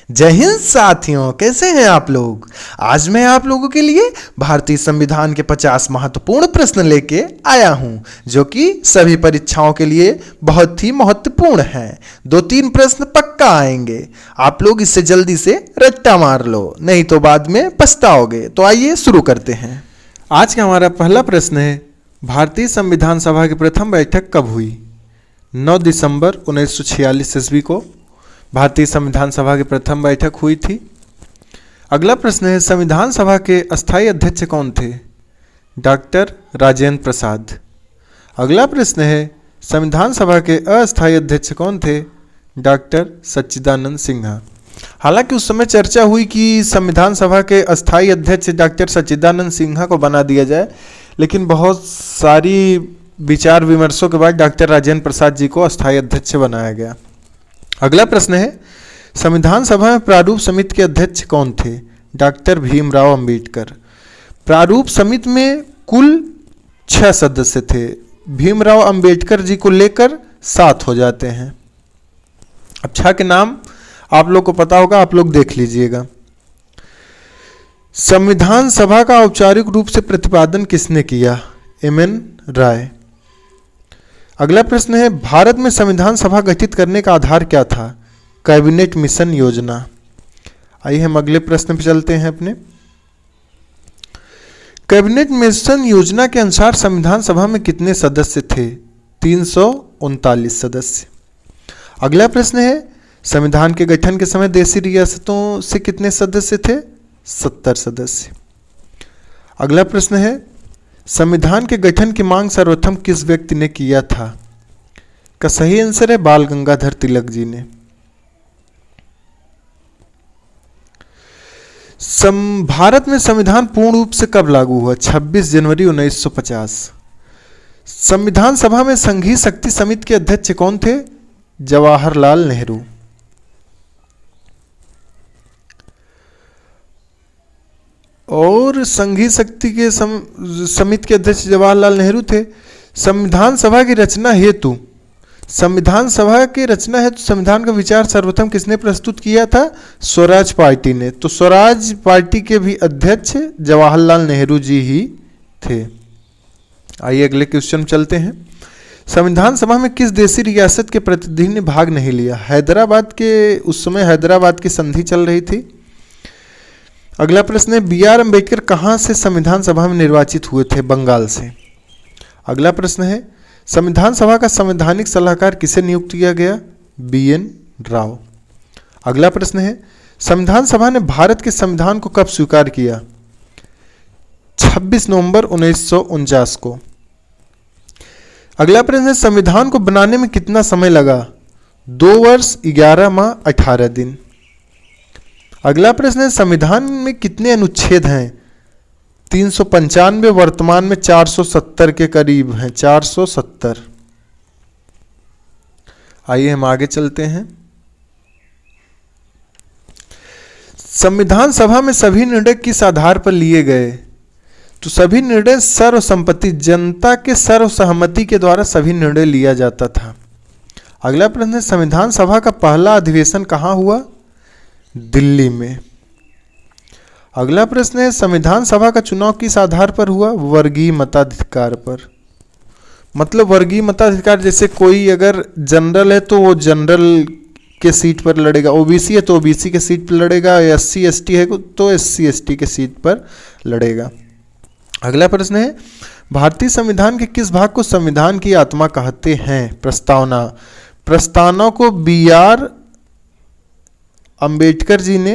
जय हिंद साथियों, कैसे हैं आप लोग। आज मैं आप लोगों के लिए भारतीय संविधान के 50 महत्वपूर्ण प्रश्न लेके आया हूं, जो कि सभी परीक्षाओं के लिए बहुत ही महत्वपूर्ण हैं। 2-3 प्रश्न पक्का आएंगे। आप लोग इससे जल्दी से रट्टा मार लो, नहीं तो बाद में पछताओगे। तो आइए शुरू करते हैं। आज का हमारा पहला प्रश्न है, भारतीय संविधान सभा की प्रथम बैठक कब हुई? 9 दिसंबर 1946 ईस्वी को भारतीय संविधान सभा की प्रथम बैठक हुई थी। अगला प्रश्न है, संविधान सभा के अस्थायी अध्यक्ष कौन थे? डॉक्टर राजेंद्र प्रसाद। अगला प्रश्न है, संविधान सभा के अस्थायी अध्यक्ष कौन थे? डॉक्टर सच्चिदानंद सिन्हा। हालांकि उस समय चर्चा हुई कि संविधान सभा के अस्थायी अध्यक्ष डॉक्टर सच्चिदानंद सिन्हा को बना दिया जाए, लेकिन बहुत सारी विचार विमर्शों के बाद डॉक्टर राजेंद्र प्रसाद जी को अस्थायी अध्यक्ष बनाया गया। अगला प्रश्न है, संविधान सभा में प्रारूप समिति के अध्यक्ष कौन थे? डॉक्टर भीमराव अंबेडकर। प्रारूप समिति में कुल 6 सदस्य थे। भीमराव अंबेडकर जी को लेकर 7 हो जाते हैं। अब 6 के नाम आप लोग को पता होगा, आप लोग देख लीजिएगा। संविधान सभा का औपचारिक रूप से प्रतिपादन किसने किया? एम.एन. राय। अगला प्रश्न है, भारत में संविधान सभा गठित करने का आधार क्या था? कैबिनेट मिशन योजना। आइए हम अगले प्रश्न पर चलते हैं अपने। कैबिनेट मिशन योजना के अनुसार संविधान सभा में कितने सदस्य थे? 339 सदस्य। अगला प्रश्न है, संविधान के गठन के समय देशी रियासतों से कितने सदस्य थे? 70 सदस्य। अगला प्रश्न है, संविधान के गठन की मांग सर्वप्रथम किस व्यक्ति ने किया था? का सही आंसर है बाल गंगाधर तिलक जी ने। भारत में संविधान पूर्ण रूप से कब लागू हुआ? 26 जनवरी 1950। संविधान सभा में संघीय शक्ति समिति के अध्यक्ष कौन थे? जवाहरलाल नेहरू। और संघीय शक्ति के समिति के अध्यक्ष जवाहरलाल नेहरू थे। संविधान सभा की रचना हेतु संविधान का विचार सर्वप्रथम किसने प्रस्तुत किया था? स्वराज पार्टी ने। तो स्वराज पार्टी के भी अध्यक्ष जवाहरलाल नेहरू जी ही थे। आइए अगले क्वेश्चन चलते हैं। संविधान सभा में किस देशी रियासत के प्रतिनिधि ने भाग नहीं लिया? हैदराबाद के, उस समय हैदराबाद की संधि चल रही थी। अगला प्रश्न है, बी.आर. अम्बेडकर कहाँ से संविधान सभा में निर्वाचित हुए थे? बंगाल से। अगला प्रश्न है, संविधान सभा का संवैधानिक सलाहकार किसे नियुक्त किया गया? बी.एन. राव। अगला प्रश्न है, संविधान सभा ने भारत के संविधान को कब स्वीकार किया? 26 नवंबर 1949 को। अगला प्रश्न है, संविधान को बनाने में कितना समय लगा? 2 वर्ष 11 माह 18 दिन। अगला प्रश्न है, संविधान में कितने अनुच्छेद हैं? 395, वर्तमान में 470 के करीब हैं, 470। आइए हम आगे चलते हैं। संविधान सभा में सभी निर्णय किस आधार पर लिए गए? तो सभी निर्णय सर्वसम्मति, जनता के सर्वसहमति के द्वारा सभी निर्णय लिया जाता था। अगला प्रश्न है, संविधान सभा का पहला अधिवेशन कहाँ हुआ? दिल्ली में। अगला प्रश्न है, संविधान सभा का चुनाव किस आधार पर हुआ? वर्गीय मताधिकार पर। मतलब वर्गीय मताधिकार, जैसे कोई अगर जनरल है तो वो जनरल के सीट पर लड़ेगा, ओबीसी है तो ओबीसी के सीट पर लड़ेगा, एससी एसटी है तो एससी एसटी के सीट पर लड़ेगा। अगला प्रश्न है, भारतीय संविधान के किस भाग को संविधान की आत्मा कहते हैं? प्रस्तावना। प्रस्तावना को बी.आर. अंबेडकर जी ने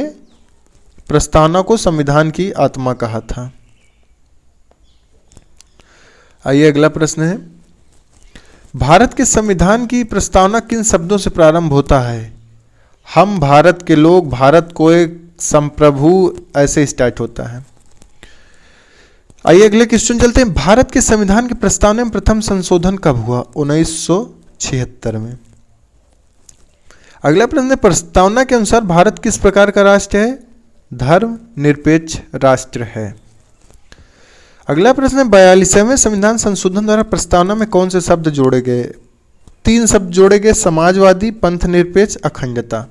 प्रस्तावना को संविधान की आत्मा कहा था। आइए अगला प्रश्न है, भारत के संविधान की प्रस्तावना किन शब्दों से प्रारंभ होता है? हम भारत के लोग, भारत को एक संप्रभु, ऐसे स्टार्ट होता है। आइए अगले क्वेश्चन चलते हैं। भारत के संविधान की प्रस्तावना में प्रथम संशोधन कब हुआ? 1976 में। अगला प्रश्न है, प्रस्तावना के अनुसार भारत किस प्रकार का राष्ट्र है? धर्म निरपेक्ष राष्ट्र है। अगला प्रश्न है, 42वें संविधान संशोधन द्वारा प्रस्तावना में कौन से शब्द जोड़े गए? 3 शब्द जोड़े गए, समाजवादी, पंथ निरपेक्ष, अखंडता।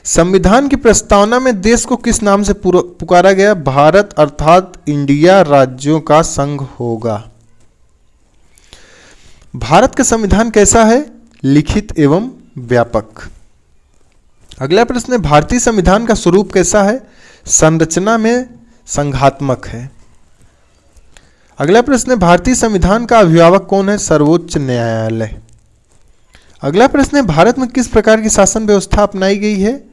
संविधान की प्रस्तावना में देश को किस नाम से पुकारा गया? भारत अर्थात इंडिया राज्यों का संघ होगा। भारत का संविधान कैसा है? लिखित एवं व्यापक। अगला प्रश्न है, भारतीय संविधान का स्वरूप कैसा है? संरचना में संघात्मक है। अगला प्रश्न है, भारतीय संविधान का अभिभावक कौन है? सर्वोच्च न्यायालय। अगला प्रश्न है, भारत में किस प्रकार की शासन व्यवस्था अपनाई गई है?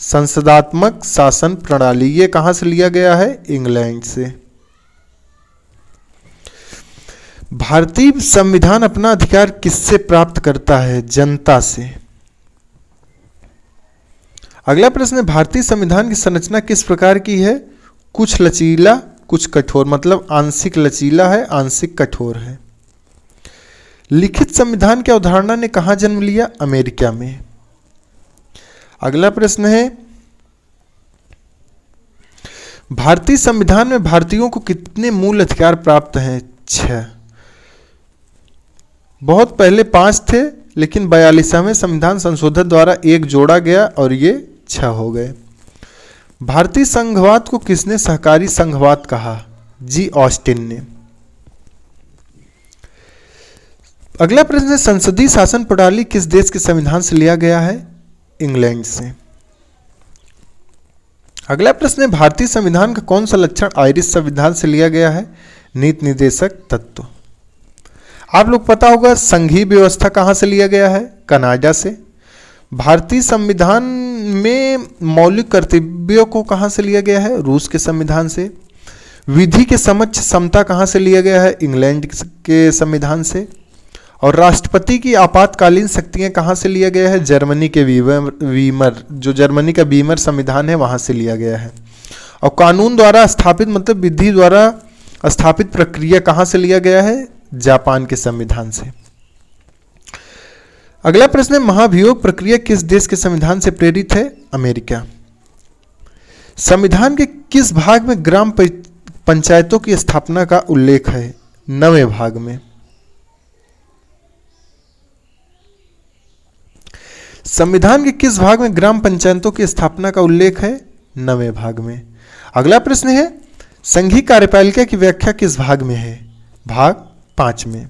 संसदात्मक शासन प्रणाली। ये कहां से लिया गया है? इंग्लैंड से। भारतीय संविधान अपना अधिकार किससे प्राप्त करता है? जनता से। अगला प्रश्न है, भारतीय संविधान की संरचना किस प्रकार की है? कुछ लचीला कुछ कठोर, मतलब आंशिक लचीला है, आंशिक कठोर है। लिखित संविधान की अवधारणा ने कहां जन्म लिया? अमेरिका में। अगला प्रश्न है, भारतीय संविधान में भारतीयों को कितने मूल अधिकार प्राप्त हैं? 6। बहुत पहले 5 थे, लेकिन 42वें संविधान संशोधन द्वारा 1 जोड़ा गया और ये 6 हो गए। भारतीय संघवाद को किसने सहकारी संघवाद कहा? जी ऑस्टिन ने। अगला प्रश्न है, संसदीय शासन प्रणाली किस देश के संविधान से लिया गया है? इंग्लैंड से। अगला प्रश्न है, भारतीय संविधान का कौन सा लक्षण आयरिश संविधान से लिया गया है? नीति निर्देशक तत्व। आप लोग पता होगा संघीय व्यवस्था कहां से लिया गया है? कनाडा से। भारतीय संविधान में मौलिक कर्तव्यों को कहां से लिया गया है? रूस के संविधान से। विधि के समक्ष समता कहां से लिया गया है? इंग्लैंड के संविधान से। और राष्ट्रपति की आपातकालीन शक्तियां कहां से लिया गया है? जर्मनी के वीमर, जो जर्मनी का वीमर संविधान है वहां से लिया गया है। और कानून द्वारा स्थापित, मतलब विधि द्वारा स्थापित प्रक्रिया कहां से लिया गया है? जापान के संविधान से। अगला प्रश्न है, महाभियोग प्रक्रिया किस देश के संविधान से प्रेरित है? अमेरिका। संविधान के किस भाग में ग्राम पंचायतों की स्थापना का उल्लेख है? 9वें भाग में। संविधान के किस भाग में ग्राम पंचायतों की स्थापना का उल्लेख है? 9वें भाग में। अगला प्रश्न है, संघीय कार्यपालिका की व्याख्या किस भाग में है? भाग 5 में।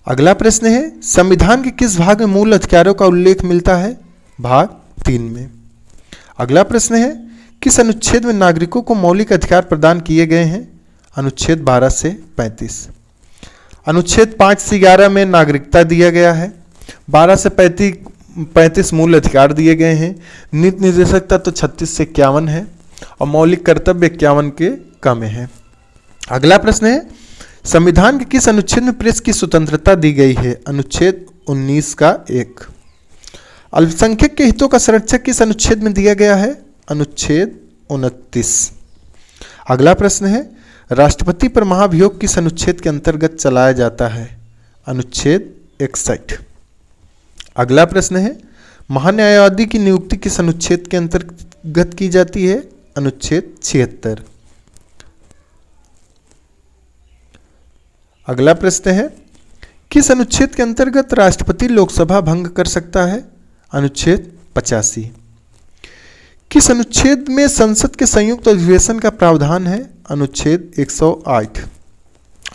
अगला प्रश्न है, संविधान के किस भाग में मूल अधिकारों का उल्लेख मिलता है? भाग 3 में। अगला प्रश्न है, किस अनुच्छेद में नागरिकों को मौलिक अधिकार प्रदान किए गए हैं? अनुच्छेद 12 से 35। अनुच्छेद 5 से 11 में नागरिकता दिया गया है। 12 से 35 मूल अधिकार दिए गए हैं। नीति निर्देशक तत्व 36 से 51 है और मौलिक कर्तव्य 51 के कम है। अगला प्रश्न है, संविधान के किस अनुच्छेद में प्रेस की स्वतंत्रता दी गई है? अनुच्छेद 19 का 1। अल्पसंख्यक के हितों का संरक्षण किस अनुच्छेद में दिया गया है? अनुच्छेद 29। अगला प्रश्न है, राष्ट्रपति पर महाभियोग किस अनुच्छेद के अंतर्गत चलाया जाता है? अनुच्छेद 61। अगला प्रश्न है, महान्यायवादी की नियुक्ति किस अनुच्छेद के अंतर्गत की जाती है? अनुच्छेद 76। अगला प्रश्न है, किस अनुच्छेद के अंतर्गत राष्ट्रपति लोकसभा भंग कर सकता है? अनुच्छेद 85। किस अनुच्छेद में संसद के संयुक्त अधिवेशन का प्रावधान है? अनुच्छेद 108।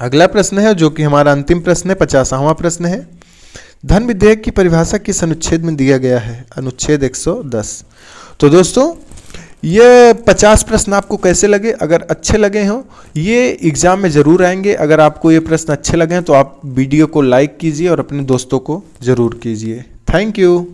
अगला प्रश्न है, जो कि हमारा अंतिम प्रश्न है, 50वां प्रश्न है, धन विधेयक की परिभाषा किस अनुच्छेद में दिया गया है? अनुच्छेद 110। तो दोस्तों, ये 50 प्रश्न आपको कैसे लगे? अगर अच्छे लगे हों, ये एग्जाम में ज़रूर आएंगे। अगर आपको ये प्रश्न अच्छे लगे हैं तो आप वीडियो को लाइक कीजिए और अपने दोस्तों को ज़रूर कीजिए। Thank you.